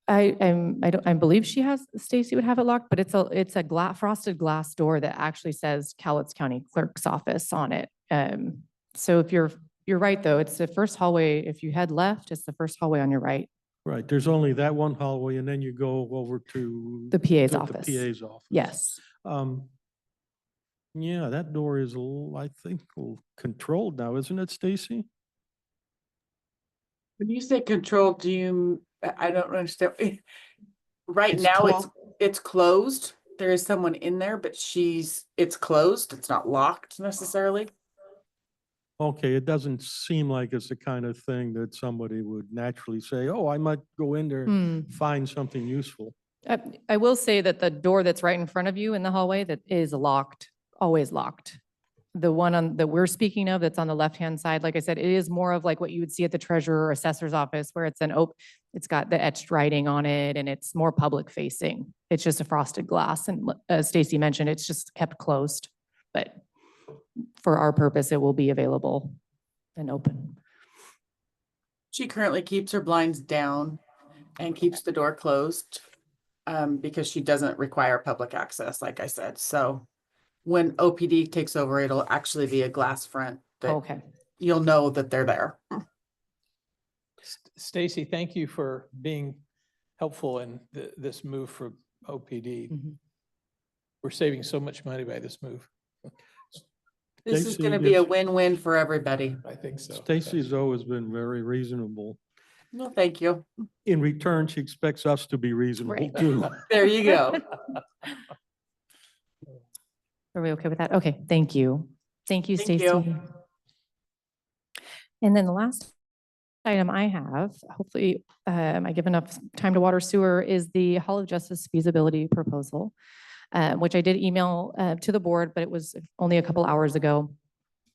I believe Stacy would have it locked, but it's a frosted glass door that actually says Cowlitz County Clerk's Office on it. So if you're right, though, it's the first hallway. If you head left, it's the first hallway on your right, Right, there's only that one hallway, and then you go over to the PA's the office. PA's office. Yes. Yeah, that door is, I think, controlled now, isn't it, Stacy? When you say control, I don't understand. Right It's now, it's closed. There is someone in there, but it's closed. It's not locked necessarily. Okay, it doesn't seem like it's the kind of thing that somebody would naturally say, oh, I might go in there and Hmm. find something useful. I will say that the door that's right in front of you in the hallway that is locked, always locked. the one on that we're speaking of, that's on the left-hand side, like I said, it is more of like what you would see at the treasurer or assessor's office, where it's it's got the etched writing on it and it's more public facing. It's just a frosted glass. And as Stacy mentioned, it's just kept closed. But for our purpose, it will be available and open. She currently keeps her blinds down and keeps the door closed because she doesn't require public access, like I said. So when OPD takes over, it'll actually be a glass front that Okay. you'll know that they're there. Stacy, thank you for being helpful in this move for OPD. Mhm. We're saving so much money by this move. This is Stacy going to be a gets- win-win for everybody. I think so. Stacy's always been very reasonable. No, thank you. In return, she expects us to be reasonable Right. too. There you go. Are we okay with that? Okay, thank you. Thank you, Thank Stacy. you. And then the last item I have, hopefully I give enough time to water sewer, is the Hall of Justice feasibility proposal, which I did email to the board, but it was only a couple hours ago.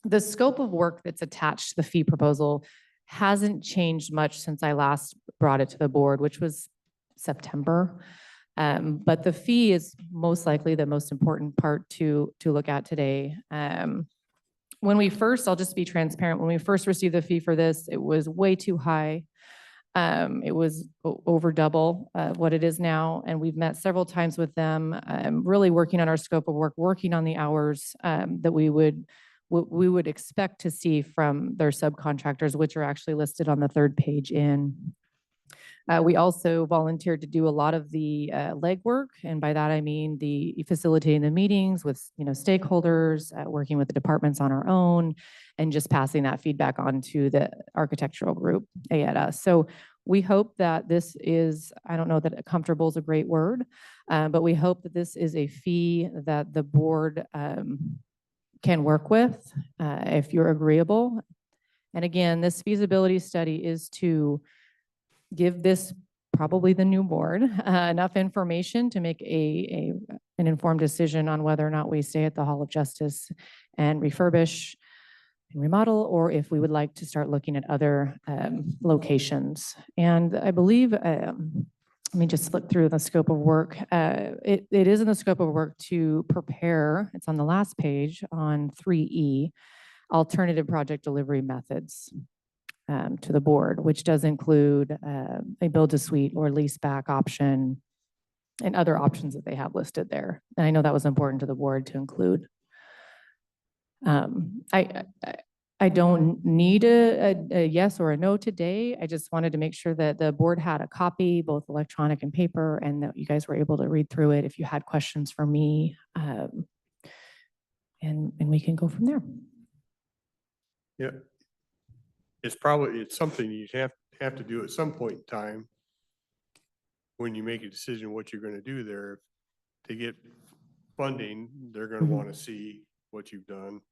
The scope of work that's attached to the fee proposal hasn't changed much since I last brought it to the board, which was September. But the fee is most likely the most important part to look at today. When we first, I'll just be transparent, when we first received the fee for this, it was way too high. It was over double what it is now, and we've met several times with them, really working on our scope of work, working on the hours that we would expect to see from their subcontractors, which are actually listed on the third page in. We also volunteered to do a lot of the legwork, and by that I mean the facilitating the meetings with stakeholders, working with the departments on our own, and just passing that feedback on to the architectural group, AEDA. So we hope that this is, I don't know that comfortable is a great word, but we hope that this is a fee that the board can work with if you're agreeable. And again, this feasibility study is to give this, probably the new board, enough information to make an informed decision on whether or not we stay at the Hall of Justice and refurbish and remodel, or if we would like to start looking at other locations. And I believe, let me just flip through the scope of work. It is in the scope of work to prepare, it's on the last page on 3E, alternative project delivery methods to the board, which does include a build-to-suite or lease-back option and other options that they have listed there. And I know that was important to the board to include. I don't need a yes or a no today. I just wanted to make sure that the board had a copy, both electronic and paper, and that you guys were able to read through it if you had questions for me. And we can go from there. Yeah. It's something you have to do at some point in time when you make a decision what you're going to do there. To get funding, they're going to want to see what you've done.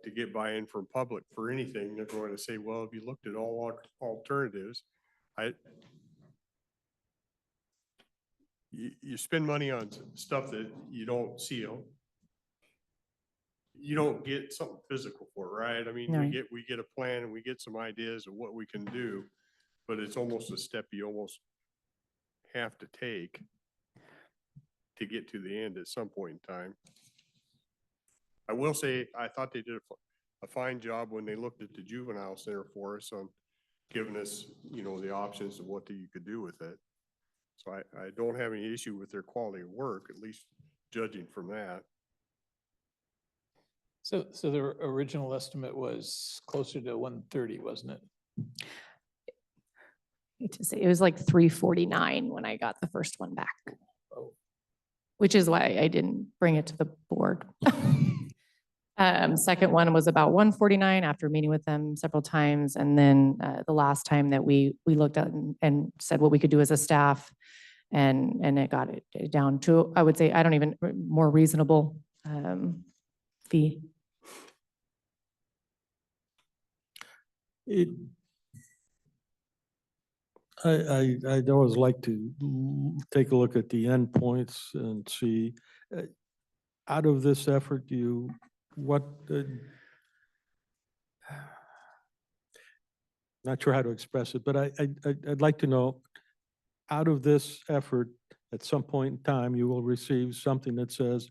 To get buy-in from public for anything, they're going to say, well, have you looked at all alternatives? You spend money on stuff that you don't see. You don't get something physical for it, right? I mean, No. we get a plan and we get some ideas of what we can do, but it's almost a step you almost have to take to get to the end at some point in time. I will say, I thought they did a fine job when they looked at the juvenile center for us on giving us, the options of what you could do with it. So I don't have any issue with their quality of work, at least judging from that. So the original estimate was closer to 130, wasn't it? To say it was like 349 when I got the first one back, which is why I didn't bring it to the board. Second one was about 149 after meeting with them several times. And then the last time that we looked at and said what we could do as a staff, and it got it down to, I would say, more reasonable fee. I'd always like to take a look at the endpoints and see, out of this effort, do you what, not sure how to express it, but I'd like to know, out of this effort, at some point in time, you will receive something that says,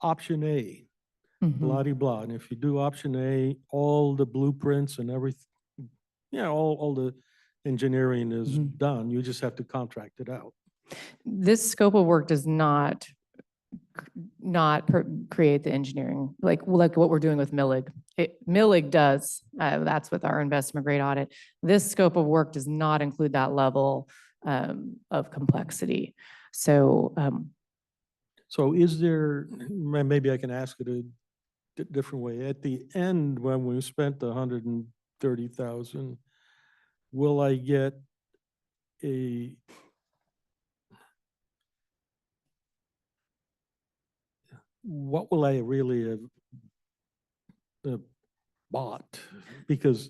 option A, Mhm. blah de blah. And if you do option A, all the blueprints and everything, all the engineering is Mhm. done. You just have to contract it out. This scope of work does not create the engineering, like what we're doing with Millig. Millig does, that's with our investment grade audit. This scope of work does not include that level of complexity. So, So is there, maybe I can ask it a different way. At the end, when we spent the 130,000, will I get what will I really have bought? Because,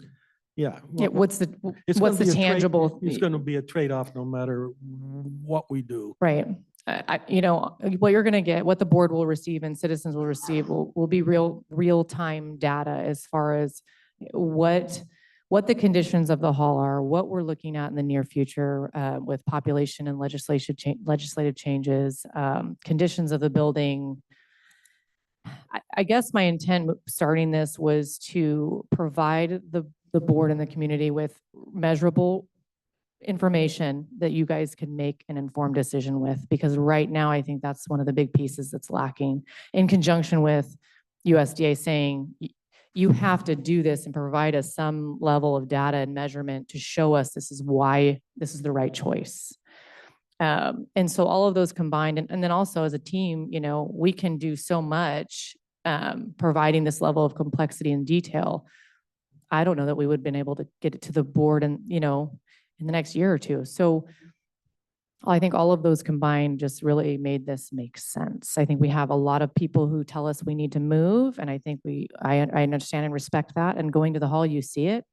yeah. what's the it's gonna what's the be a trade- tangible? It's going to be a trade-off no matter what we do. Right. What you're going to get, what the board will receive and citizens will receive will be real-time data as far as what the conditions of the hall are, what we're looking at in the near future with population and legislative changes, conditions of the building. I guess my intent starting this was to provide the board and the community with measurable information that you guys can make an informed decision with, because right now I think that's one of the big pieces that's lacking, in conjunction with USDA saying you have to do this and provide us some level of data and measurement to show us this is why this is the right choice. And so all of those combined, and then also as a team, we can do so much providing this level of complexity and detail. I don't know that we would have been able to get it to the board and, in the next year or two. So I think all of those combined just really made this make sense. I think we have a lot of people who tell us we need to move, and I think I understand and respect that. And going to the hall, you see it.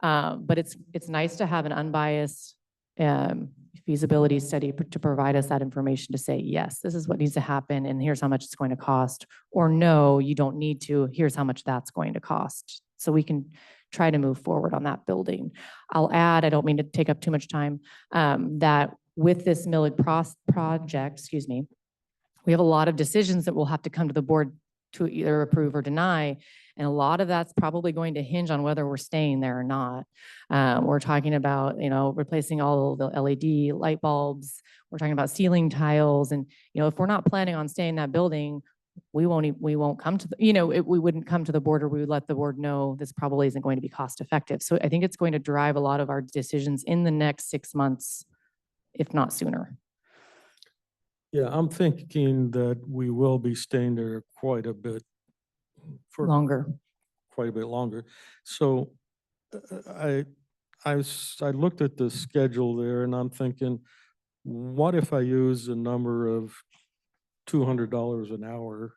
But it's nice to have an unbiased feasibility study to provide us that information to say, yes, this is what needs to happen, and here's how much it's going to cost. Or no, you don't need to, here's how much that's going to cost. So we can try to move forward on that building. I'll add, I don't mean to take up too much time, that with this Millig project, we have a lot of decisions that will have to come to the board to either approve or deny. And a lot of that's probably going to hinge on whether we're staying there or not. We're talking about, replacing all the LED light bulbs. We're talking about ceiling tiles. And, if we're not planning on staying in that building, we won't come to we wouldn't come to the board, or we would let the board know this probably isn't going to be cost effective. So I think it's going to drive a lot of our decisions in the next 6 months, if not sooner. Yeah, I'm thinking that we will be staying there quite a bit Longer. quite a bit longer. So I looked at the schedule there, and I'm thinking, what if I use a number of $200 an hour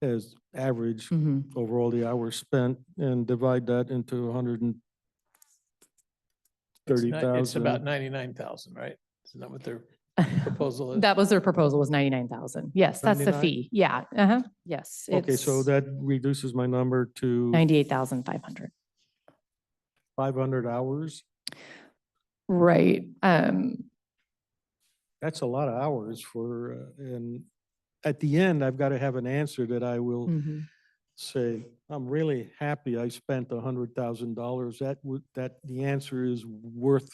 as average Mhm. over all the hours spent, and divide that into 130,000? It's about 99,000, right? Isn't that what their proposal is? That was their proposal, was 99,000. Yes, that's the 99? fee. Yeah, yes. Okay, so it's that reduces my number to 98,500. 500 hours. Right. That's a lot of hours for, and at the end, I've got to have an answer that I will Mhm. say, I'm really happy I spent $100,000. That the answer is worth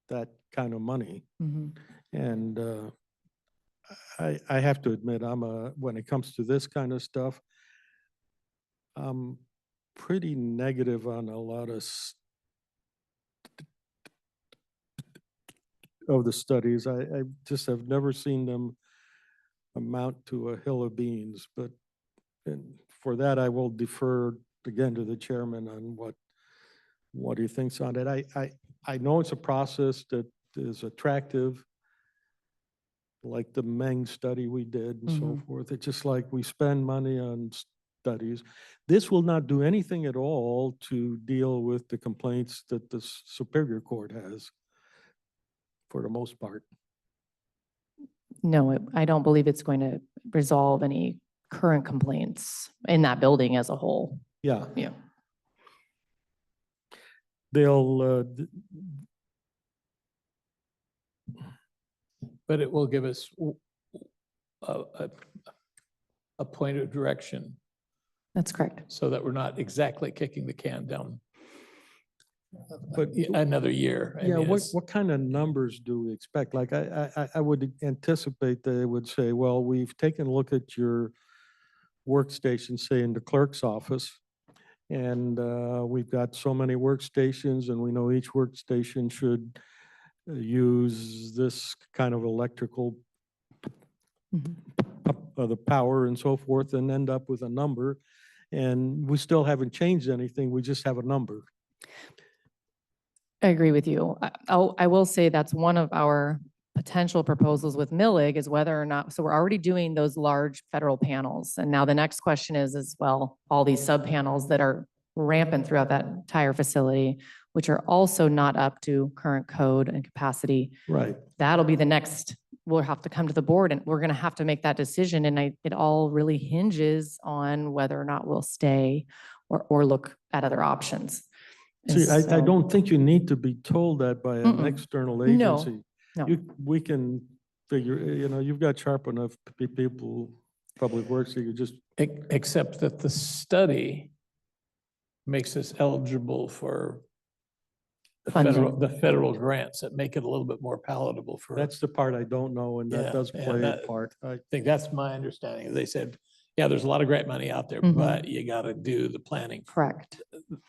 that kind of money. Mhm. And I have to admit, when it comes to this kind of stuff, I'm pretty negative on a lot of the studies. I just have never seen them amount to a hill of beans, but and for that, I will defer again to the chairman on what he thinks on it. I know it's a process that is attractive, like the Meng study we did and so Mhm. forth. It's just like we spend money on studies. This will not do anything at all to deal with the complaints that the Superior Court has, for the most part. No, I don't believe it's going to resolve any current complaints in that building as a whole. Yeah, Yeah. they'll, But it will give us a point of direction That's correct. so that we're not exactly kicking the can down But another year. I yeah, mean, what, it's- what kind of numbers do we expect? Like, I would anticipate that they would say, well, we've taken a look at your workstation, say in the clerk's office. And we've got so many workstations and we know each workstation should use this kind of electrical, Mhm. the power and so forth, and end up with a number. And we still haven't changed anything. We just have a number. I agree with you. I will say that's one of our potential proposals with Millig is whether or not, so we're already doing those large federal panels. And now the next question is well, all these sub panels that are rampant throughout that entire facility, which are also not up to current code and capacity. Right. That'll be the next, we'll have to come to the board and we're going to have to make that decision. And it all really hinges on whether or not we'll stay or look at other options. And See, I so- don't think you need to be told that by an Mm-mm. external No, agency. no. We can figure, you've got sharp enough people, public works, you could just, Except that the study makes us eligible for Funding. the federal grants that make it a little bit more palatable for. that's the part I don't know, and that Yeah, does and play a that- part. I think that's my understanding. They said, yeah, there's a lot of grant money out there, Mhm. but you got to do the planning Correct.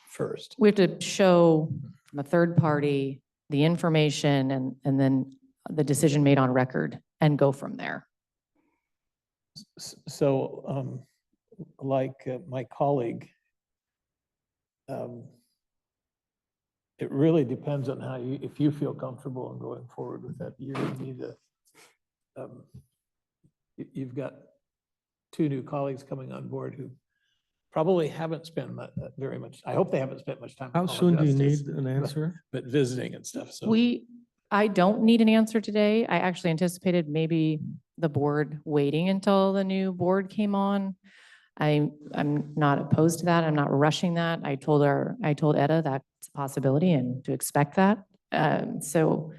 first. We have to show from a third party the information and then the decision made on record and go from there. So, like my colleague, it really depends on how you, if you feel comfortable in going forward with that, you need to, you've got two new colleagues coming on board who probably haven't spent very much, I hope they haven't spent much time. in How college soon do you justice, need an answer? But visiting and stuff, so. I don't need an answer today. I actually anticipated maybe the board waiting until the new board came on. I'm not opposed to that. I'm not rushing that. I told Etta that's a possibility and to expect that. So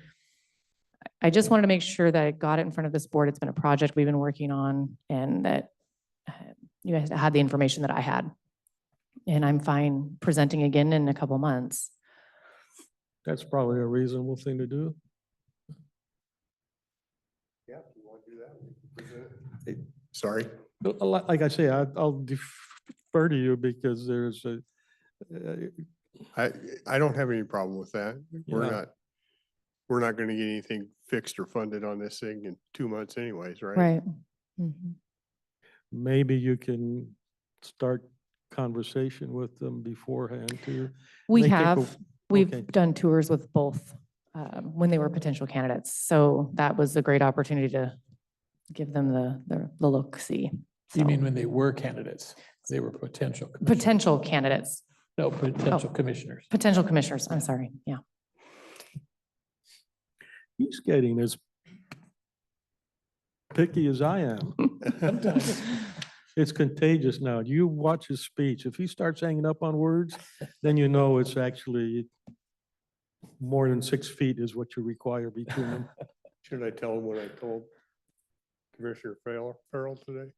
I just wanted to make sure that I got it in front of this board. It's been a project we've been working on and that you guys had the information that I had. And I'm fine presenting again in a couple months. That's probably a reasonable thing to do. Yeah, if you want to do that. we can present it. Sorry. Like I say, I'll defer to you because there's a, I don't have any problem with that. Yeah. We're not going to get anything fixed or funded on this thing in 2 months anyways, right? Right. Mhm. maybe you can start conversation with them beforehand too. We They take a- have, we've okay. done tours with both when they were potential candidates. So that was a great opportunity to give them the look-see. You So, mean when they were candidates? They were potential. commissioners. potential candidates, No, potential commissioners. potential commissioners, I'm sorry, yeah. He's getting as picky as I am. Sometimes. It's contagious now. You watch his speech. If he starts hanging up on words, then you know it's actually more than 6 feet is what you require between them. Should I tell him what I told Commissioner Farrell today?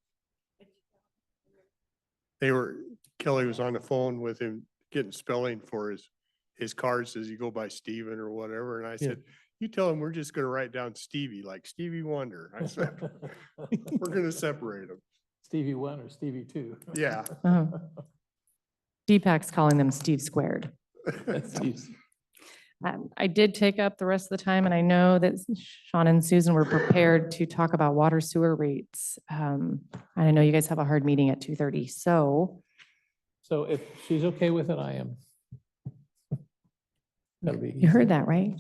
Kelly was on the phone with him getting spelling for his card, says you go by Steven or whatever. And I Yeah. said, you tell him we're just going to write down Stevie, like Stevie Wonder. I said, we're going to separate them. Stevie 1 or Stevie 2. Yeah. Uh-huh. Deepak's calling them Steve Squared. That's Steve's. I did take up the rest of the time, and I know that Sean and Susan were prepared to talk about water sewer rates. And I know you guys have a hard meeting at 2:30, so So if she's okay with it, I am. That'll be you heard that, right?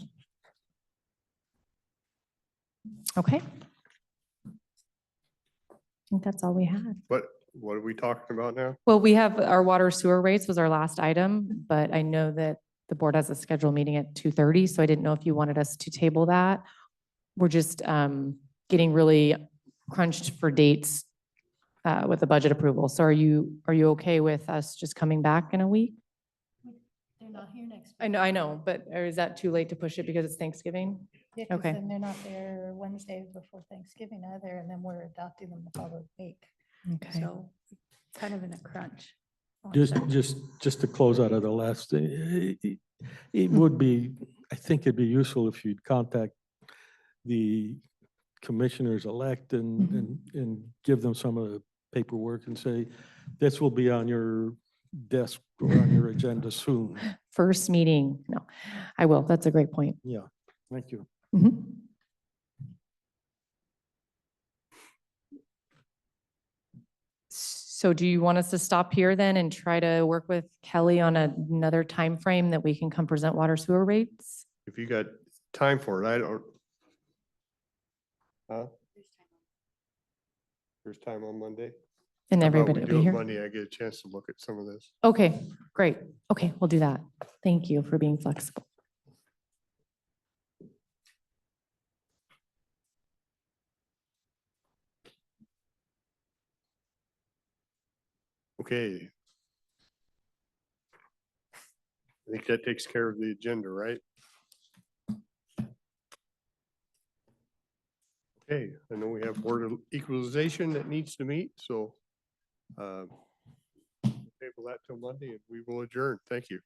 Okay. I think that's all we had. What are we talking about now? Well, we have our water sewer rates was our last item, but I know that the board has a scheduled meeting at 2:30, so I didn't know if you wanted us to table that. We're just getting really crunched for dates with the budget approval. So are you okay with us just coming back in a week? They're not here next. I know, but or is that too late to push it because it's Thanksgiving? Yeah, 'cause Okay. then they're not there Wednesday before Thanksgiving either, and then we're adopting them the following week. Okay. So kind of in a crunch. Just to close out of the last thing, it would be, I think it'd be useful if you'd contact the commissioners-elect and give them some of the paperwork and say, this will be on your desk or on your agenda soon. First meeting, no, I will. That's a great point. Yeah, thank you. Mhm. So do you want us to stop here then and try to work with Kelly on another time frame that we can come present water sewer rates? If you got time for it, I don't. Huh? There's time on Monday? And How about everybody we will do be it here? Monday, I get a chance to look at some of this. Okay, great. Okay, we'll do that. Thank you for being flexible. Okay. I think that takes care of the agenda, right? Okay, I know we have Board of Equalization that needs to meet, so table that till Monday and we will adjourn. Thank you.